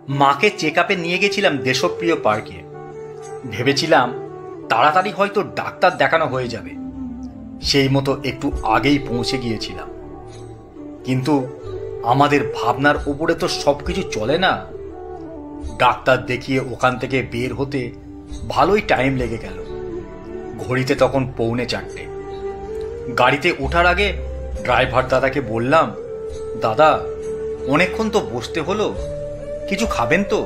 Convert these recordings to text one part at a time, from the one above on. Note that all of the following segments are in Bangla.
মাকে চেক আপে নিয়ে গেছিলাম দেশপ্রিয় পার্কে। ভেবেছিলাম তাড়াতাড়ি হয়তো ডাক্তার দেখানো হয়ে যাবে, সেই মতো একটু আগেই পৌঁছে গিয়েছিলাম। কিন্তু আমাদের ভাবনার উপরে তো সব কিছু চলে না। ডাক্তার দেখিয়ে ওখান থেকে বের হতে ভালোই টাইম লেগে গেল। ঘড়িতে তখন 3:45। গাড়িতে ওঠার আগে ড্রাইভার দাদাকে বললাম, দাদা অনেকক্ষণ তো বসতে হলো, কিছু খাবেন তো?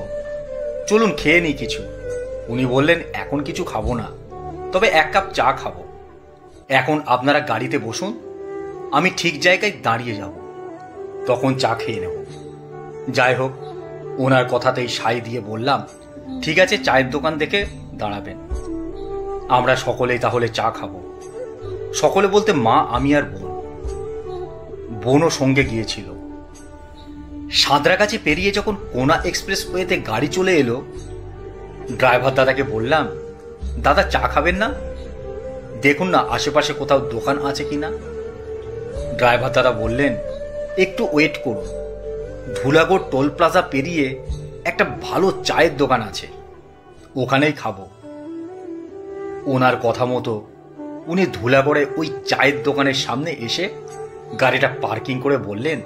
চলুন খেয়ে নিই কিছু। উনি বললেন, এখন কিছু খাবো না, তবে 1 কাপ চা খাবো। এখন আপনারা গাড়িতে বসুন, আমি ঠিক জায়গায় দাঁড়িয়ে যাব, তখন চা খেয়ে নেব। যাই হোক, ওনার কথাতেই সাই দিয়ে বললাম, ঠিক আছে, চায়ের দোকান দেখে দাঁড়াবেন। আমরা সকলেই তাহলে চা খাবো। সকলে বলতে মা, আমি আর বোনও সঙ্গে গিয়েছিল। সাঁতরাগাছি পেরিয়ে যখন কোনা এক্সপ্রেস ওয়েতে গাড়ি চলে এলো, ড্রাইভার দাদাকে বললাম, দাদা চা খাবেন না? দেখুন না আশেপাশে কোথাও দোকান আছে কিনা। ড্রাইভার দাদা বললেন, একটু ওয়েট করুন, ধুলাগড় টোল প্লাজা পেরিয়ে একটা ভালো চায়ের দোকান আছে, ওখানেই খাবো। ওনার কথা মতো উনি ধুলাগড়ে ওই চায়ের দোকানের সামনে এসে গাড়িটা পার্কিং করে বললেন,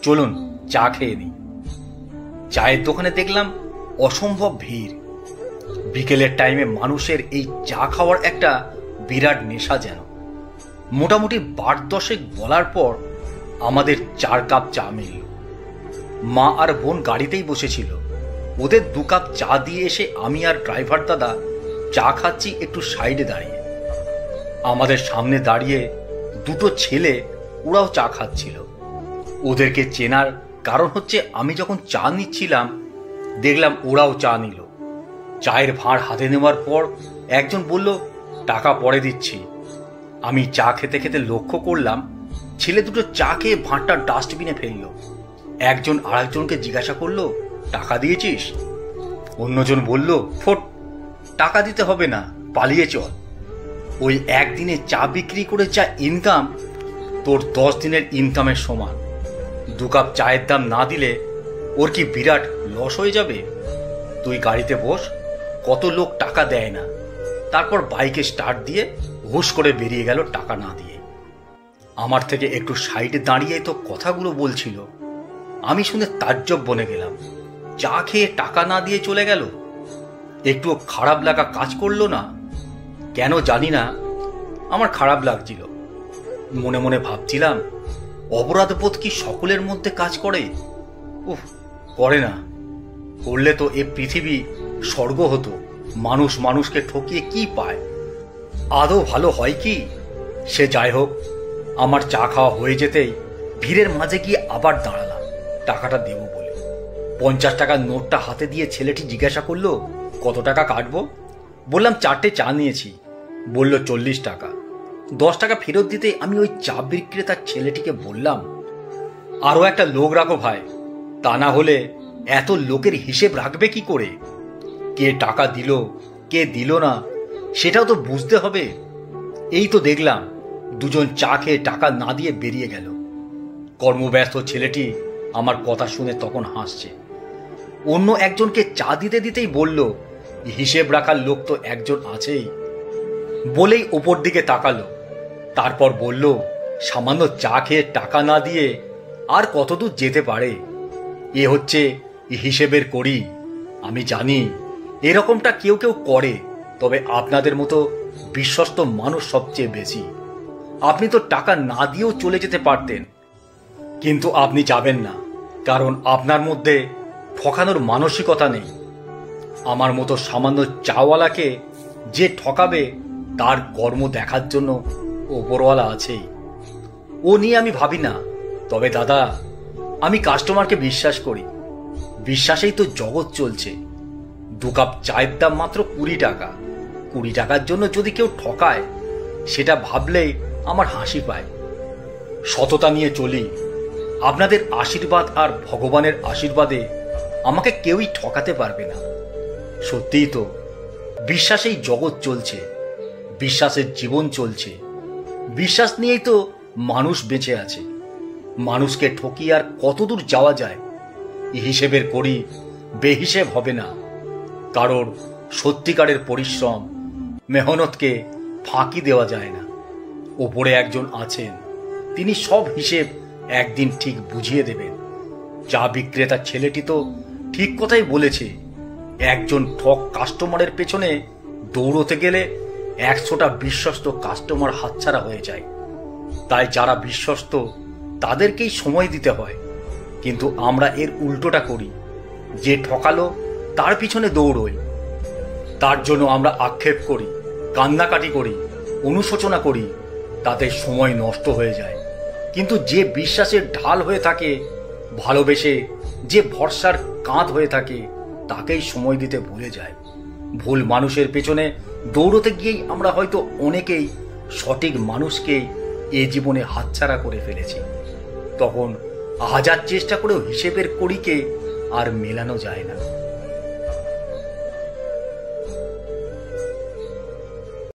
চলুন চা খেয়ে নিই। চায়ের দোকানে দেখলাম অসম্ভব ভিড়। বিকেলের টাইমে মানুষের এই চা খাওয়ার একটা বিরাট নেশা যেন। মোটামুটি 12-10 বলার পর আমাদের 4 কাপ চা মিলল। মা আর বোন গাড়িতেই বসেছিল, ওদের 2 কাপ চা দিয়ে এসে আমি আর ড্রাইভার দাদা চা খাচ্ছি একটু সাইডে দাঁড়িয়ে। আমাদের সামনে দাঁড়িয়ে 2টো ছেলে, ওরাও চা খাচ্ছিল। ওদেরকে চেনার কারণ হচ্ছে আমি যখন চা নিচ্ছিলাম দেখলাম ওরাও চা নিল। চায়ের ভাঁড় হাতে নেওয়ার পর একজন বলল, টাকা পরে দিচ্ছি। আমি চা খেতে খেতে লক্ষ্য করলাম ছেলে দুটো চা খেয়ে ভাঁড়টা ডাস্টবিনে ফেলল। একজন আরেকজনকে জিজ্ঞাসা করলো, টাকা দিয়েছিস? অন্যজন বলল, ফোট, টাকা দিতে হবে না, পালিয়ে চল। ওই একদিনে চা বিক্রি করে যা ইনকাম তোর 10 দিনের ইনকামের সমান। 2 কাপ চায়ের দাম না দিলে ওর কি বিরাট লস হয়ে যাবে? তুই গাড়িতে বস, কত লোক টাকা দেয় না, তারপর বাইকে স্টার্ট দিয়ে হুশ করে বেরিয়ে গেল টাকা না দিয়ে। আমার থেকে একটু সাইডে দাঁড়িয়ে তো কথাগুলো বলছিল, আমি শুনে তাজ্জব বনে গেলাম। চা খেয়ে টাকা না দিয়ে চলে গেল। একটুও খারাপ লাগা কাজ করলো না? কেন জানি না, আমার খারাপ লাগছিল। মনে মনে ভাবছিলাম, অপরাধবোধ কি সকলের মধ্যে কাজ করে? উফ, করে না। করলে তো এ পৃথিবী স্বর্গ হতো। মানুষ মানুষকে ঠকিয়ে কি পায়? আদৌ ভালো হয় কি? সে যাই হোক, আমার চা খাওয়া হয়ে যেতেই ভিড়ের মাঝে গিয়ে আবার দাঁড়ালাম টাকাটা দেব বলে। 50 টাকার নোটটা হাতে দিয়ে ছেলেটি জিজ্ঞাসা করলো, কত টাকা কাটবো? বললাম 4টে চা নিয়েছি। বলল 40 টাকা। 10 টাকা ফেরত দিতে আমি ওই চা বিক্রেতার ছেলেটিকে বললাম, আরো একটা লোক রাখো ভাই, তা না হলে এত লোকের হিসেব রাখবে কি করে? কে টাকা দিল কে দিল না সেটাও তো বুঝতে হবে। এই তো দেখলাম দুজন চা খেয়ে টাকা না দিয়ে বেরিয়ে গেল। কর্মব্যস্ত ছেলেটি আমার কথা শুনে তখন হাসছে। অন্য একজনকে চা দিতে দিতেই বলল, হিসেব রাখার লোক তো একজন আছেই। বলেই ওপর দিকে তাকালো, তারপর বলল, সামান্য চা খেয়ে টাকা না দিয়ে আর কতদূর যেতে পারে? এ হচ্ছে হিসেবের কড়ি। আমি জানি এরকমটা কেউ কেউ করে, তবে আপনাদের মতো বিশ্বস্ত মানুষ সবচেয়ে বেশি। আপনি তো টাকা না দিয়েও চলে যেতে পারতেন, কিন্তু আপনি যাবেন না, কারণ আপনার মধ্যে ঠকানোর মানসিকতা নেই। আমার মতো সামান্য চাওয়ালাকে যে ঠকাবে তার কর্ম দেখার জন্য ওপরওয়ালা আছেই। ও নিয়ে আমি ভাবি না। তবে দাদা, আমি কাস্টমারকে বিশ্বাস করি। বিশ্বাসেই তো জগৎ চলছে। 2 কাপ চায়ের দাম মাত্র 20 টাকা। 20 টাকার জন্য যদি কেউ ঠকায়, সেটা ভাবলেই আমার হাসি পায়। সততা নিয়ে চলি। আপনাদের আশীর্বাদ আর ভগবানের আশীর্বাদে আমাকে কেউই ঠকাতে পারবে না। সত্যিই তো, বিশ্বাসেই জগৎ চলছে, বিশ্বাসের জীবন চলছে। বিশ্বাস নিয়েই তো মানুষ বেঁচে আছে। মানুষকে ঠকিয়ে আর কতদূর যাওয়া যায়? হিসেবের করি বেহিসেব হবে না। কারোর সত্যিকারের পরিশ্রম মেহনতকে ফাঁকি দেওয়া যায় না। ওপরে একজন আছেন, তিনি সব হিসেব একদিন ঠিক বুঝিয়ে দেবেন। চা বিক্রেতার ছেলেটি তো ঠিক কথাই বলেছে, একজন ঠক কাস্টমারের পেছনে দৌড়তে গেলে 100টা বিশ্বস্ত কাস্টমার হাতছাড়া হয়ে যায়। তাই যারা বিশ্বস্ত তাদেরকেই সময় দিতে হয়। কিন্তু আমরা এর উল্টোটা করি, যে ঠকালো তার পিছনে দৌড়ই। তার জন্য আমরা আক্ষেপ করি, কান্নাকাটি করি, অনুশোচনা করি, তাতে সময় নষ্ট হয়ে যায়। কিন্তু যে বিশ্বাসের ঢাল হয়ে থাকে, ভালোবেসে যে ভরসার কাঁধ হয়ে থাকে, তাকেই সময় দিতে ভুলে যায়। ভুল মানুষের পেছনে দৌড়তে গিয়েই আমরা হয়তো অনেকেই সঠিক মানুষকে এ জীবনে হাতছাড়া করে ফেলেছি। তখন হাজার চেষ্টা করেও হিসেবের কড়িকে আর মেলানো যায় না।